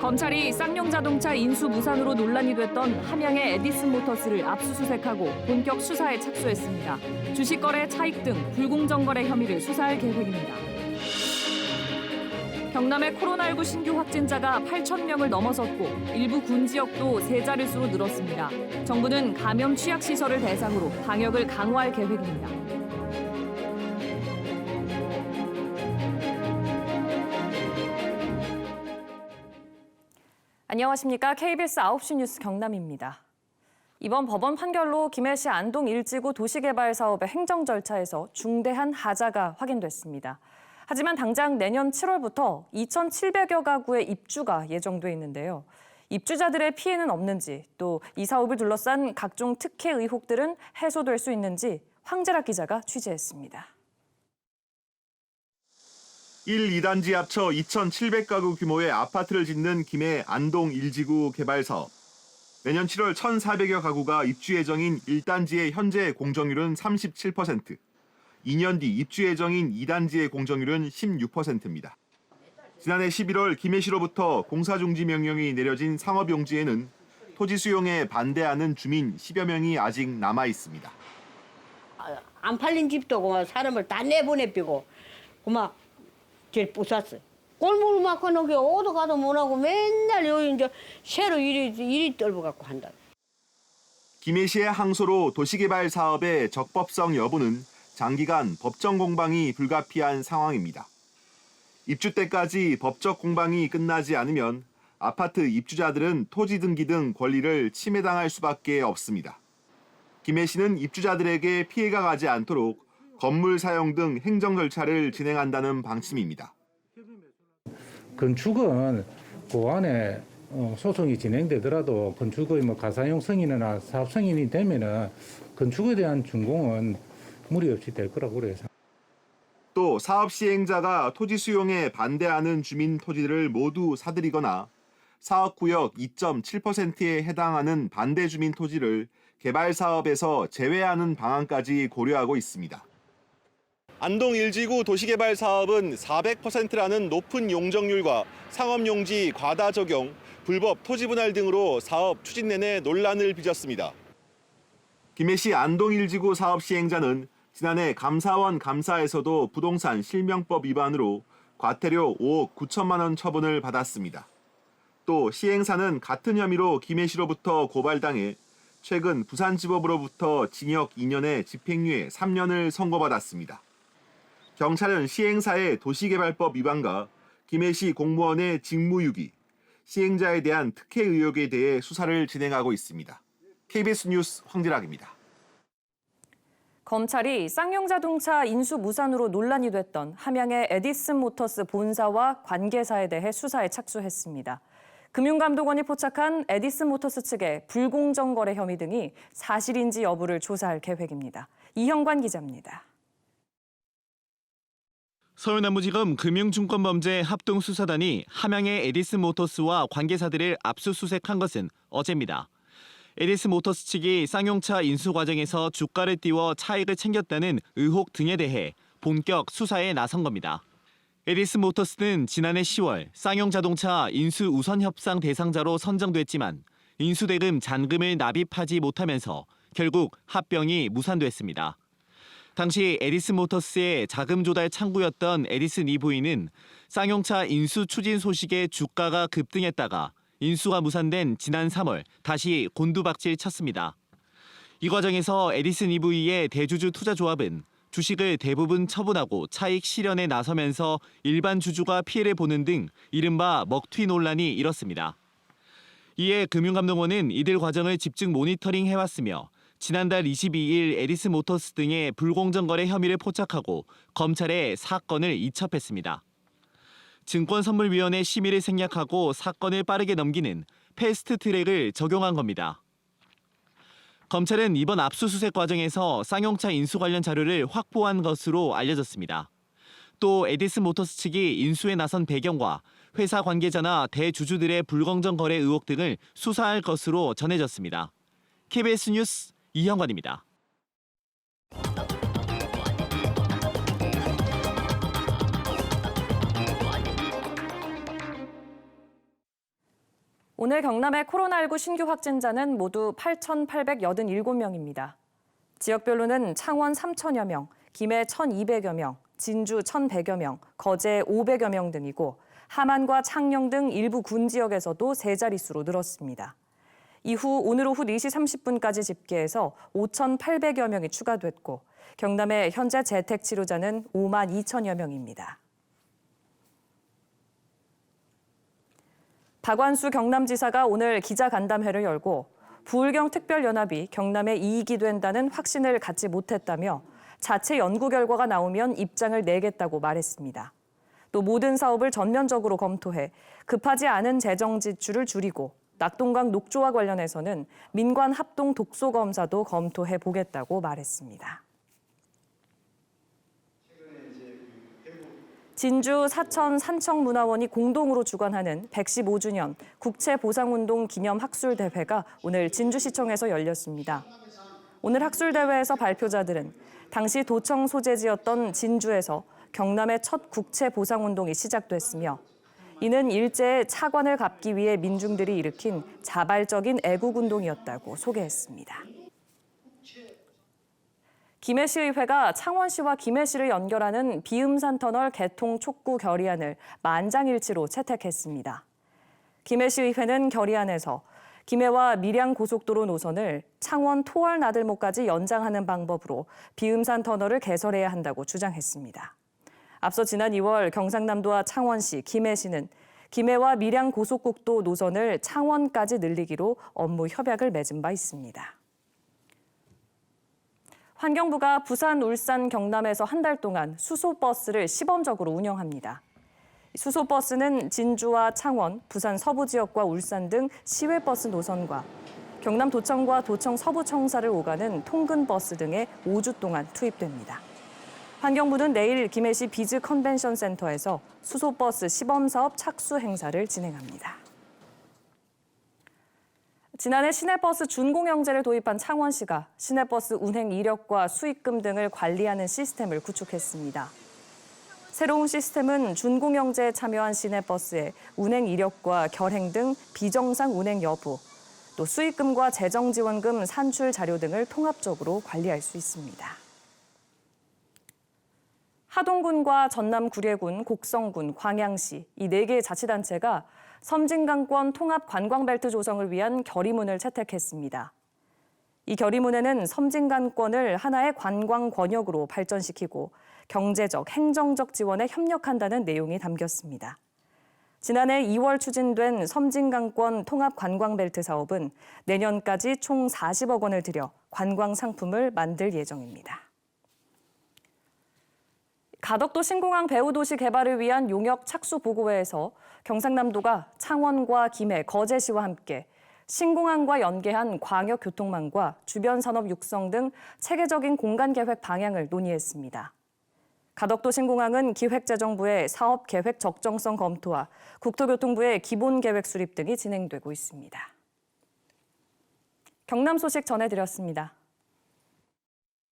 검찰이 쌍용자동차 인수 무산으로 논란이 됐던 함양의 에디슨모터스를 압수수색하고 본격 수사에 착수했습니다. 주식거래 차익 등 불공정 거래 혐의를 수사할 계획입니다. 경남의 코로나19 신규 확진자가 8,000명을 넘어섰고 일부 군 지역도 세 자릿수로 늘었습니다. 정부는 감염 취약 시설을 대상으로 방역을 강화할 계획입니다. 안녕하십니까. KBS 9시 뉴스 경남입니다. 이번 법원 판결로 김해시 안동 1지구 도시개발사업의 행정 절차에서 중대한 하자가 확인됐습니다. 하지만 당장 내년 7월부터 2,700여 가구의 입주가 예정돼 있는데요. 입주자들의 피해는 없는지, 또 이 사업을 둘러싼 각종 특혜 의혹들은 해소될 수 있는지 황재락 기자가 취재했습니다. 1, 2단지 합쳐 2,700가구 규모의 아파트를 짓는 김해 안동 1지구 개발 사업. 내년 7월 1,400여 가구가 입주 예정인 1단지의 현재 공정률은 37%, 2년 뒤 입주 예정인 2단지의 공정률은 16%입니다. 지난해 11월 김해시로부터 공사중지 명령이 내려진 상업용지에는 토지 수용에 반대하는 주민 10여 명이 아직 남아 있습니다. 안 팔린 집도 그만 사람을 다 내보내비고 그만 제일 부쌌어. 골목을 막 해놓게 어디 가도 못하고 맨날 여기 이제 새로 이리 떨어갖고 한다. 김해시의 항소로 도시개발 사업의 적법성 여부는 장기간 법정 공방이 불가피한 상황입니다. 입주 때까지 법적 공방이 끝나지 않으면 아파트 입주자들은 토지 등기 등 권리를 침해당할 수밖에 없습니다. 김해시는 입주자들에게 피해가 가지 않도록 건물 사용 등 행정 절차를 진행한다는 방침입니다. 건축은 그 안에 소송이 진행되더라도 건축의 가사용 승인이나 사업 승인이 되면은 건축에 대한 준공은 무리 없이 될 거라고 그래요. 또 사업 시행자가 토지 수용에 반대하는 주민 토지를 모두 사들이거나 사업구역 2.7%에 해당하는 반대 주민 토지를 개발 사업에서 제외하는 방안까지 고려하고 있습니다. 안동 1지구 도시개발 사업은 400%라는 높은 용적률과 상업용지 과다 적용, 불법 토지 분할 등으로 사업 추진 내내 논란을 빚었습니다. 김해시 안동 1지구 사업 시행자는 지난해 감사원 감사에서도 부동산 실명법 위반으로 과태료 5억 9천만 원 처분을 받았습니다. 또 시행사는 같은 혐의로 김해시로부터 고발당해 최근 부산지법으로부터 징역 2년에 집행유예 3년을 선고받았습니다. 경찰은 시행사의 도시개발법 위반과 김해시 공무원의 직무유기, 시행자에 대한 특혜 의혹에 대해 수사를 진행하고 있습니다. KBS 뉴스 황재락입니다. 검찰이 쌍용자동차 인수 무산으로 논란이 됐던 함양의 에디슨모터스 본사와 관계사에 대해 수사에 착수했습니다. 금융감독원이 포착한 에디슨모터스 측의 불공정 거래 혐의 등이 사실인지 여부를 조사할 계획입니다. 이형관 기자입니다. 서울남부지검 금융증권범죄 합동수사단이 함양의 에디슨모터스와 관계사들을 압수수색한 것은 어제입니다. 에디슨모터스 측이 쌍용차 인수 과정에서 주가를 띄워 차익을 챙겼다는 의혹 등에 대해 본격 수사에 나선 겁니다. 에디슨모터스는 지난해 10월 쌍용자동차 인수 우선 협상 대상자로 선정됐지만 인수대금 잔금을 납입하지 못하면서 결국 합병이 무산됐습니다. 당시 에디슨모터스의 자금 조달 창구였던 에디슨 EV는 쌍용차 인수 추진 소식에 주가가 급등했다가 인수가 무산된 지난 3월 다시 곤두박질 쳤습니다. 이 과정에서 에디슨 EV의 대주주 투자조합은 주식을 대부분 처분하고 차익 실현에 나서면서 일반 주주가 피해를 보는 등 이른바 먹튀 논란이 일었습니다. 이에 금융감독원은 이들 과정을 집중 모니터링해왔으며 지난달 22일 에디슨모터스 등의 불공정 거래 혐의를 포착하고 검찰에 사건을 이첩했습니다. 증권선물위원회 심의를 생략하고 사건을 빠르게 넘기는 패스트트랙을 적용한 겁니다. 검찰은 이번 압수수색 과정에서 쌍용차 인수 관련 자료를 확보한 것으로 알려졌습니다. 또 에디슨모터스 측이 인수에 나선 배경과 회사 관계자나 대주주들의 불공정 거래 의혹 등을 수사할 것으로 전해졌습니다. KBS 뉴스 이형관입니다. 오늘 경남의 코로나19 신규 확진자는 모두 8,887명입니다. 지역별로는 창원 3,000여 명, 김해 1,200여 명, 진주 1,100여 명, 거제 500여 명 등이고 함안과 창녕 등 일부 군 지역에서도 세 자릿수로 늘었습니다. 이후 오늘 오후 4시 30분까지 집계해서 5,800여 명이 추가됐고 경남의 현재 재택 치료자는 5만 2천여 명입니다. 박완수 경남지사가 오늘 기자간담회를 열고 부울경 특별연합이 경남에 이익이 된다는 확신을 갖지 못했다며 자체 연구 결과가 나오면 입장을 내겠다고 말했습니다. 또 모든 사업을 전면적으로 검토해 급하지 않은 재정 지출을 줄이고 낙동강 녹조와 관련해서는 민관 합동 독소 검사도 검토해 보겠다고 말했습니다. 진주 사천 산청문화원이 공동으로 주관하는 115주년 국채보상운동 기념 학술대회가 오늘 진주시청에서 열렸습니다. 오늘 학술대회에서 발표자들은 당시 도청 소재지였던 진주에서 경남의 첫 국채보상운동이 시작됐으며 이는 일제의 차관을 갚기 위해 민중들이 일으킨 자발적인 애국운동이었다고 소개했습니다. 김해시의회가 창원시와 김해시를 연결하는 비음산 터널 개통 촉구 결의안을 만장일치로 채택했습니다. 김해시의회는 결의안에서 김해와 밀양 고속도로 노선을 창원 토월 나들목까지 연장하는 방법으로 비음산 터널을 개설해야 한다고 주장했습니다. 앞서 지난 2월 경상남도와 창원시, 김해시는 김해와 밀양 고속국도 노선을 창원까지 늘리기로 업무 협약을 맺은 바 있습니다. 환경부가 부산, 울산, 경남에서 한 달 동안 수소버스를 시범적으로 운영합니다. 수소버스는 진주와 창원, 부산 서부 지역과 울산 등 시외버스 노선과 경남도청과 도청 서부청사를 오가는 통근버스 등에 5주 동안 투입됩니다. 환경부는 내일 김해시 비즈 컨벤션 센터에서 수소버스 시범사업 착수 행사를 진행합니다. 지난해 시내버스 준공영제를 도입한 창원시가 시내버스 운행 이력과 수익금 등을 관리하는 시스템을 구축했습니다. 새로운 시스템은 준공영제에 참여한 시내버스의 운행 이력과 결행 등 비정상 운행 여부, 또 수익금과 재정지원금 산출 자료 등을 통합적으로 관리할 수 있습니다. 하동군과 전남 구례군, 곡성군, 광양시 이 4개의 자치단체가 섬진강권 통합 관광벨트 조성을 위한 결의문을 채택했습니다. 이 결의문에는 섬진강권을 하나의 관광 권역으로 발전시키고 경제적, 행정적 지원에 협력한다는 내용이 담겼습니다. 지난해 2월 추진된 섬진강권 통합 관광벨트 사업은 내년까지 총 40억 원을 들여 관광 상품을 만들 예정입니다. 가덕도 신공항 배후도시 개발을 위한 용역 착수 보고회에서 경상남도가 창원과 김해, 거제시와 함께 신공항과 연계한 광역교통망과 주변 산업 육성 등 체계적인 공간계획 방향을 논의했습니다. 가덕도 신공항은 기획재정부의 사업계획 적정성 검토와 국토교통부의 기본계획 수립 등이 진행되고 있습니다. 경남 소식 전해드렸습니다.